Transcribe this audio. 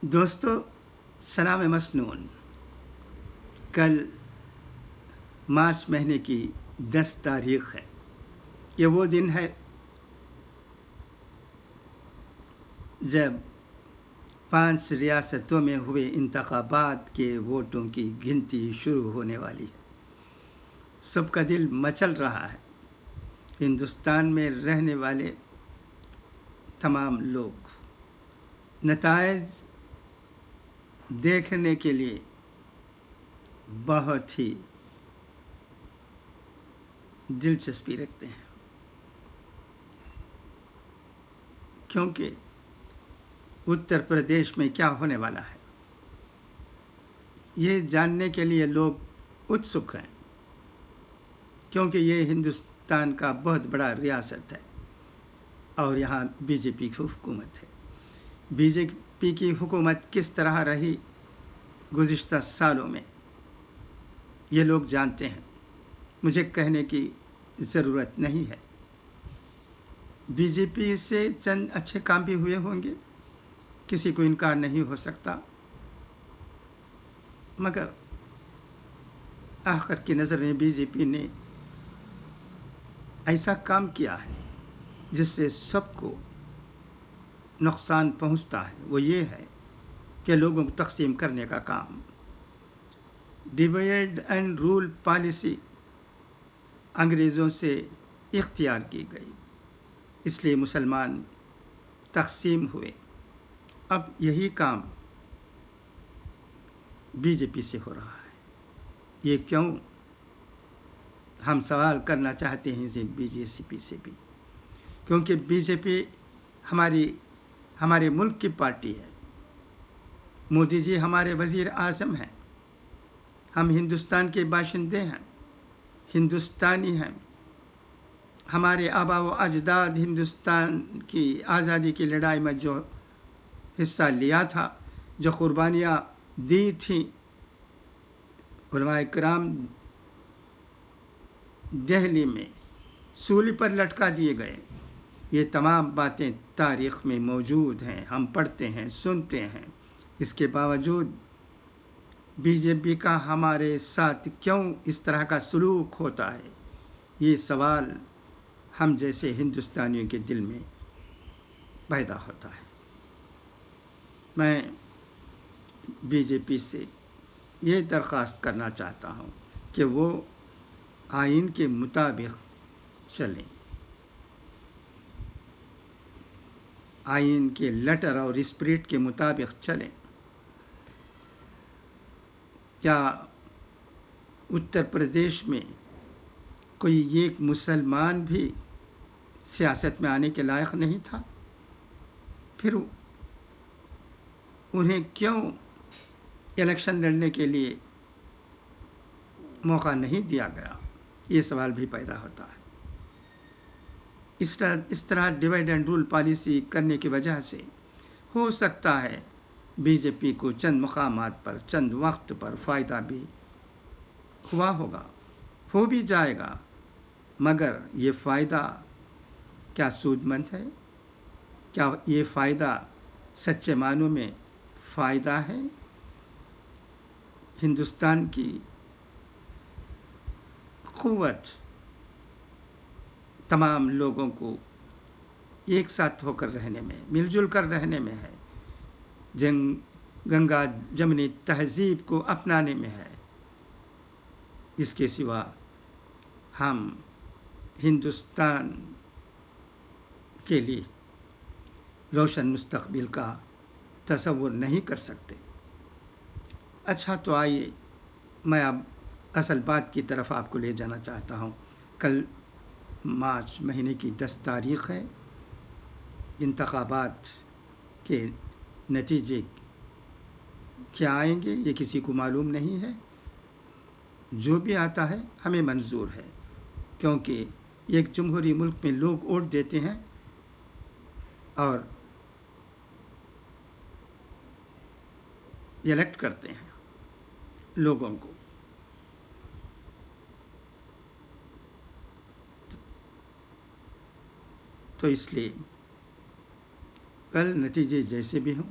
دوستو، سلام مصنون. کل مارچ مہینے کی 10 تاریخ ہے. یہ وہ دن ہے جب 5 ریاستوں میں ہوئے انتخابات کے ووٹوں کی گنتی شروع ہونے والی ہے. سب کا دل مچل رہا ہے. ہندوستان میں رہنے والے تمام لوگ نتائج دیکھنے کے لیے بہت ہی دلچسپی رکھتے ہیں، کیونکہ اتر پردیش میں کیا ہونے والا ہے یہ جاننے کے لیے لوگ اتسک ہیں، کیونکہ یہ ہندوستان کا بہت بڑا ریاست ہے اور یہاں بی جے پی کی حکومت ہے. بی جے پی کی حکومت کس طرح رہی گزشتہ سالوں میں یہ لوگ جانتے ہیں، مجھے کہنے کی ضرورت نہیں ہے. بی جے پی سے چند اچھے کام بھی ہوئے ہوں گے، کسی کو انکار نہیں ہو سکتا، مگر آخر کی نظر میں بی جے پی نے ایسا کام کیا ہے جس سے سب کو نقصان پہنچتا ہے. وہ یہ ہے کہ لوگوں کو تقسیم کرنے کا کام. ڈیوائڈ اینڈ رول پالیسی انگریزوں سے اختیار کی گئی، اس لیے مسلمان تقسیم ہوئے. اب یہی کام بی جے پی سے ہو رہا ہے. یہ کیوں؟ ہم سوال کرنا چاہتے ہیں بی جے پی سے بھی، کیونکہ بی جے پی ہمارے ملک کی پارٹی ہے. مودی جی ہمارے وزیر اعظم ہیں. ہم ہندوستان کے باشندے ہیں، ہندوستانی ہیں. ہمارے آبا و اجداد ہندوستان کی آزادی کی لڑائی میں جو حصہ لیا تھا، جو قربانیاں دی تھیں، علماء کرام دہلی میں سولی پر لٹکا دیے گئے. یہ تمام باتیں تاریخ میں موجود ہیں، ہم پڑھتے ہیں، سنتے ہیں. اس کے باوجود بی جے پی کا ہمارے ساتھ کیوں اس طرح کا سلوک ہوتا ہے، یہ سوال ہم جیسے ہندوستانیوں کے دل میں پیدا ہوتا ہے. میں بی جے پی سے یہ درخواست کرنا چاہتا ہوں کہ وہ آئین کے مطابق چلیں، آئین کے لیٹر اور اسپرٹ کے مطابق چلیں. کیا اتر پردیش میں کوئی ایک مسلمان بھی سیاست میں آنے کے لائق نہیں تھا؟ پھر انہیں کیوں الیکشن لڑنے کے لیے موقع نہیں دیا گیا؟ یہ سوال بھی پیدا ہوتا ہے. اس طرح ڈیوائڈ اینڈ رول پالیسی کرنے کی وجہ سے ہو سکتا ہے بی جے پی کو چند مقامات پر چند وقت پر فائدہ بھی ہوا ہوگا، ہو بھی جائے گا، مگر یہ فائدہ کیا سود مند ہے؟ کیا یہ فائدہ سچے معنوں میں فائدہ ہے؟ ہندوستان کی قوت تمام لوگوں کو ایک ساتھ ہو کر رہنے میں، مل جل کر رہنے میں ہے. گنگا جمنی تہذیب کو اپنانے میں ہے. اس کے سوا ہم ہندوستان کے لیے روشن مستقبل کا تصور نہیں کر سکتے. اچھا، تو آئیے میں اب اصل بات کی طرف آپ کو لے جانا چاہتا ہوں. کل مارچ مہینے کی 10 تاریخ ہے. انتخابات کے نتیجے کیا آئیں گے یہ کسی کو معلوم نہیں ہے. جو بھی آتا ہے ہمیں منظور ہے، کیونکہ ایک جمہوری ملک میں لوگ ووٹ دیتے ہیں اور الیکٹ کرتے ہیں لوگوں کو. تو اس لیے کل نتیجے جیسے بھی ہوں